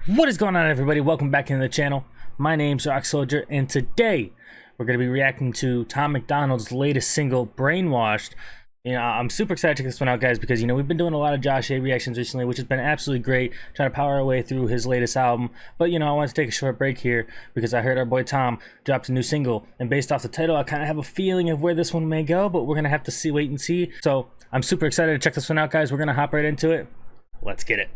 What is going on, everybody? Welcome back into the channel. My name's Rock Soldier, and today we're going to be reacting to Tom MacDonald's latest single, Brainwashed. I'm super excited to check this one out, guys, because we've been doing a lot of Josh A reactions recently, which has been absolutely great, trying to power our way through his latest album. But I wanted to take a short break here because I heard our boy Tom dropped a new single, and based off the title, I kind of have a feeling of where this one may go, but we're gonna have to wait and see. So I'm super excited to check this one out, guys. We're gonna hop right into it. Let's get it.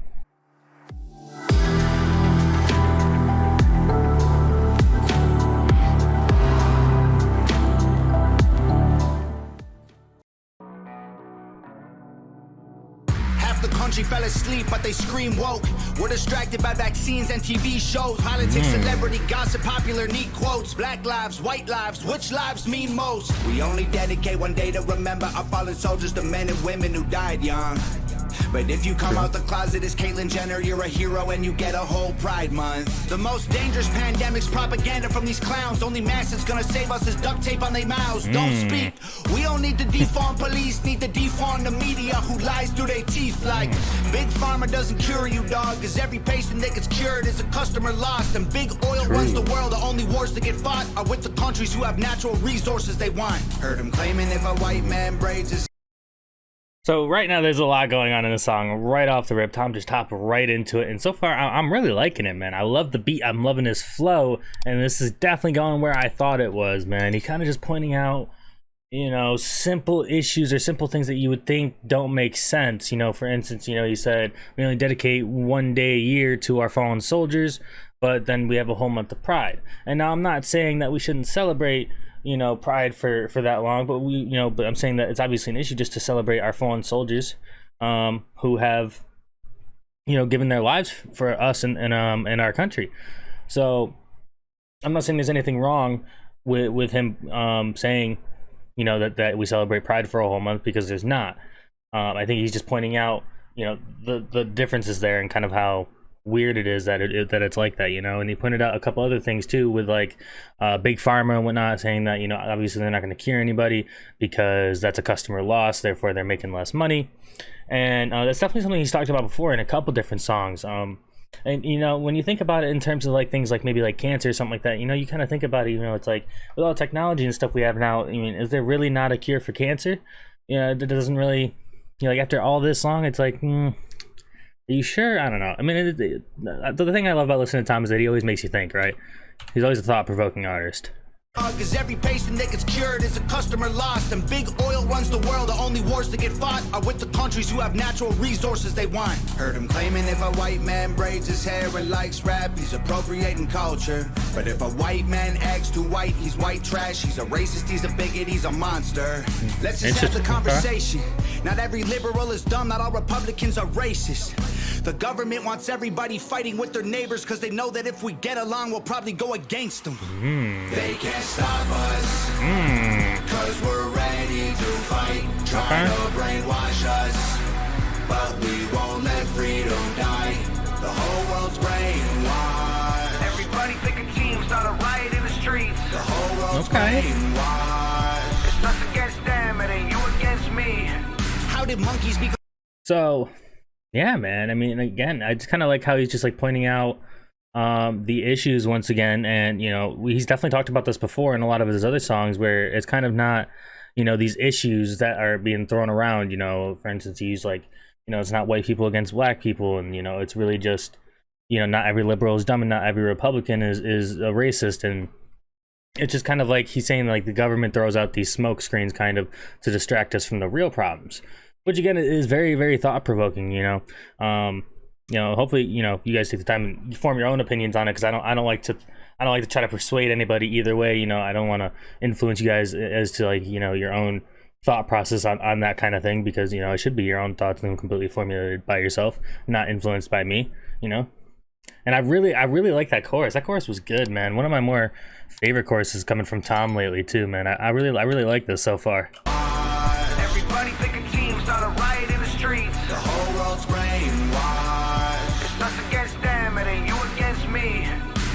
The country fell asleep, but they scream woke. We're distracted by vaccines and TV shows. Politics, celebrity, gossip, popular, neat quotes. Black lives, white lives, which lives mean most? We only dedicate one day to remember our fallen soldiers, the men and women who died young. But if you come out the closet as Caitlyn Jenner, you're a hero and you get a whole Pride Month. The most dangerous pandemic's propaganda from these clowns. Only mask that's gonna save us is duct tape on their mouths. Don't speak. We don't need to defund police, need to defund the media who lies through their teeth like Big Pharma doesn't cure you, dog, cause every patient that gets cured is a customer lost. And big oil runs the world. The only wars that get fought are with the countries who have natural resources they want. Heard him claiming if a white man braids his... So right now there's a lot going on in the song. Right off the rip, Tom just hopped right into it, and so far I'm really liking it, man. I love the beat, I'm loving his flow, and this is definitely going where I thought it was, man. He kind of just pointing out, simple issues or simple things that you would think don't make sense. For instance, he said we only dedicate one day a year to our fallen soldiers, but then we have a whole month of Pride. And now I'm not saying that we shouldn't celebrate Pride for that long, but but I'm saying that it's obviously an issue just to celebrate our fallen soldiers who have given their lives for us and our country. So I'm not saying there's anything wrong with him saying that we celebrate Pride for a whole month, because there's not. I think he's just pointing out the differences there and kind of how weird it is that it's like that, and he pointed out a couple other things too, with like big pharma and whatnot, saying that obviously they're not going to cure anybody because that's a customer loss, therefore they're making less money. And that's definitely something he's talked about before in a couple different songs. And when you think about it in terms of like things like maybe like cancer or something like that, you kind of think about it, it's like with all the technology and stuff we have now, is there really not a cure for cancer? It doesn't really, like after all this long, it's like are you sure? I don't know. I mean, the thing I love about listening to Tom is that he always makes you think, right? He's always a thought-provoking artist. Cause every patient that gets cured is a customer lost. And big oil runs the world. The only wars that get fought are with the countries who have natural resources they want. Heard him claiming if a white man braids his hair and likes rap, he's appropriating culture. But if a white man acts too white, he's white trash. He's a racist, he's a bigot, he's a monster. Let's just have the conversation. Not every liberal is dumb, not all Republicans are racist. The government wants everybody fighting with their neighbors because they know that if we get along, we'll probably go against them. They can't stop us, cause we're ready to fight. Trying to brainwash us, but we won't let freedom die. The whole world's brainwashed. Everybody pick a team, start a riot in the streets. The whole world's brainwashed. It's us against them, it ain't you against me. How did monkeys become... So yeah, man, I mean, again, I just kind of like how he's just like pointing out the issues once again. And he's definitely talked about this before in a lot of his other songs, where it's kind of not these issues that are being thrown around. For instance, he used like it's not white people against black people, and it's really just not every liberal is dumb and not every Republican is a racist. And it's just kind of like he's saying like the government throws out these smoke screens kind of to distract us from the real problems, which again is very, very thought-provoking. Hopefully you guys take the time and form your own opinions on it, because I don't like to try to persuade anybody either way. I don't want to influence you guys as to like your own thought process on that kind of thing, because it should be your own thoughts and completely formulated by yourself, not influenced by me. And I really like that chorus. That chorus was good, man. One of my more favorite choruses coming from Tom lately too, man. I really like this so far. Everybody pick a team, start a riot in the streets. The whole world's brainwashed. It's us against them, it ain't you against me.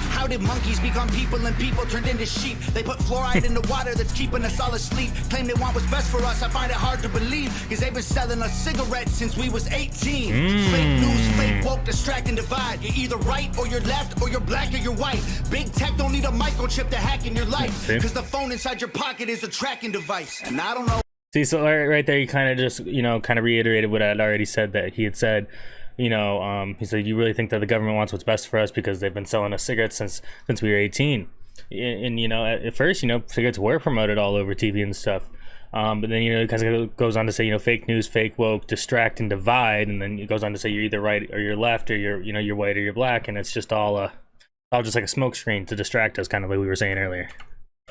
How How did monkeys become people and people turned into sheep? They put fluoride in the water that's keeping us all asleep. Claim they want what's best for us, I find it hard to believe, because they've been selling us cigarettes since we was 18. Fake news, fake woke, distract and divide. You're either right or you're left, or you're black or you're white. Big tech don't need a microchip to hack in your life, because the phone inside your pocket is a tracking device. And I don't know. See, so right there, you kind of just, kind of reiterated what I'd already said, that he had said. He said, you really think that the government wants what's best for us because they've been selling us cigarettes since we were 18. And at first, cigarettes were promoted all over TV and stuff. But then, it kind of goes on to say, fake news, fake woke, distract and divide. And then it goes on to say you're either right or you're left, or you're white or you're black. And it's just all just like a smoke screen to distract us, kind of like we were saying earlier.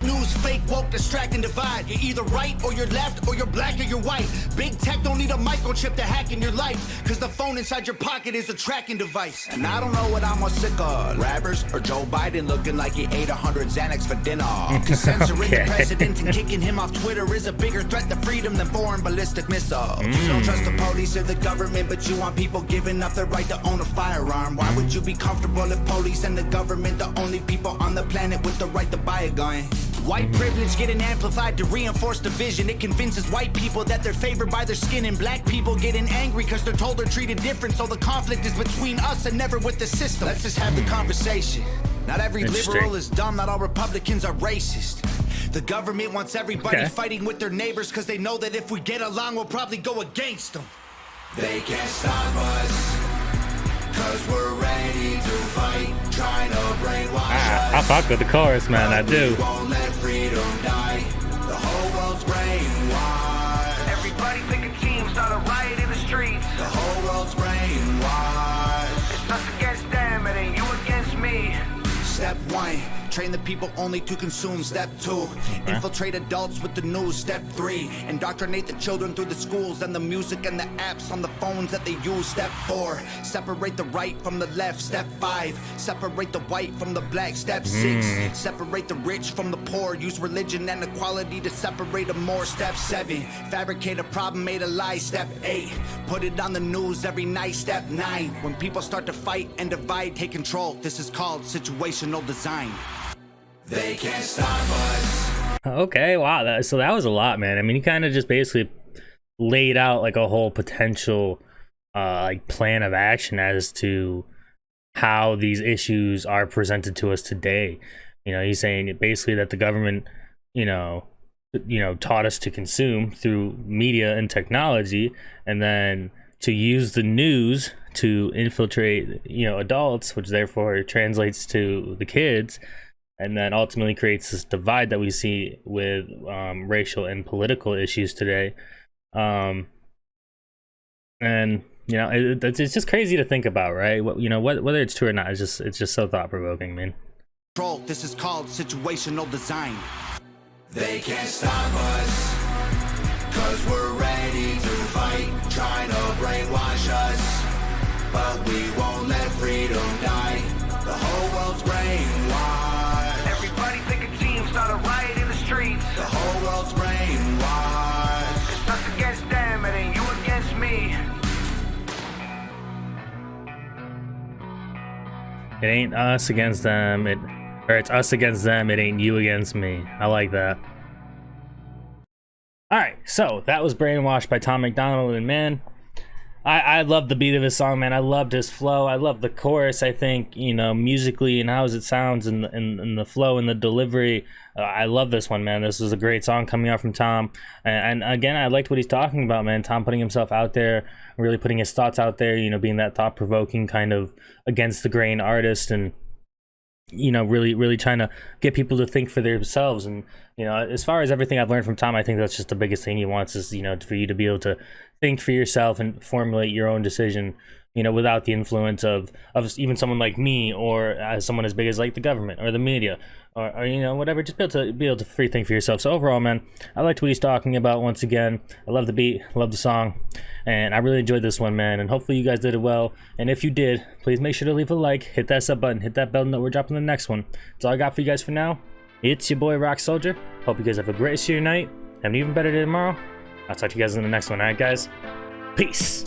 News, fake, woke, distract and divide. You're either right or you're left, or you're black or you're white. Big tech don't need a microchip to hack in your life, because the phone inside your pocket is a tracking device. And I don't know what I'm more sick of, rappers or Joe Biden looking like he ate 100 Xanax for dinner. Cause censoring the president and kicking him off Twitter is a bigger threat to freedom than foreign ballistic missiles. You don't trust the police or the government, but you want people giving up their right to own a firearm. Why would you be comfortable if police and the government the only people on the planet with the right to buy a gun? White privilege getting amplified to reinforce division. It convinces white people that they're favored by their skin, and black people getting angry because they're told they're treated different. So the conflict is between us and never with the system. Let's just have the conversation. Not every liberal is dumb, not all Republicans are racist. The government wants everybody fighting with their neighbors because they know that if we get along, we'll probably go against them. They can't stop us, cause we're ready to fight, trying to brainwash us. I fuck with the chorus, man, I do. We won't let freedom die. The whole world's brainwashed. Everybody pick a team, start a riot in the streets. The whole world's brainwashed. It's us against them, it ain't you against me. Step 1, train the people only to consume. Step 2, infiltrate adults with the news. Step 3, indoctrinate the children through the schools and the music and the apps on the phones that they use. Step 4, separate the right from the left. Step 5, separate the white from the black. Step 6, separate the rich from the poor. Use religion and equality to separate them more. Step 7, fabricate a problem, made a lie. Step 8, put it on the news every night. Step 9, when people start to fight and divide, take control. This is called situational design. They can't stop us. Okay, wow. So that was a lot, man. I mean, he kind of just basically laid out like a whole potential like plan of action as to how these issues are presented to us today. He's saying basically that the government, taught us to consume through media and technology, and then to use the news to infiltrate, adults, which therefore translates to the kids, and then ultimately creates this divide that we see with racial and political issues today. And it's just crazy to think about, right? Whether it's true or not, it's just so thought-provoking, man. This is called situational design. They can't stop us, cause we're ready to fight, trying to brainwash us. But we won't let freedom die. The whole world's brainwashed. Everybody pick a team, start a riot in the streets. The whole world's brainwashed. It's us against them, it ain't you against me. It ain't us against them, it's us against them, it ain't you against me. I like that. Alright, so that was Brainwashed by Tom MacDonald, and man, I love the beat of his song, man. I loved his flow. I love the chorus. I think, musically and how it sounds and the flow and the delivery. I love this one, man. This was a great song coming out from Tom. And again, I liked what he's talking about, man. Tom putting himself out there, really putting his thoughts out there, being that thought-provoking kind of against the grain artist, and really trying to get people to think for themselves. And as far as everything I've learned from Tom, I think that's just the biggest thing he wants is for you to be able to think for yourself and formulate your own decision, without the influence of even someone like me, or someone as big as like the government or the media, or whatever. Just be able to free think for yourself. So overall, man, I liked what he's talking about. Once again, I love the beat, love the song, and I really enjoyed this one, man. And hopefully you guys did it well. And if you did, please make sure to leave a like, hit that sub button, hit that bell note. We're dropping the next one. That's all I got for you guys for now. It's your boy Rock Soldier. Hope you guys have a great rest of your night, have an even better day tomorrow. I'll talk to you guys in the next one. Alright, guys, peace.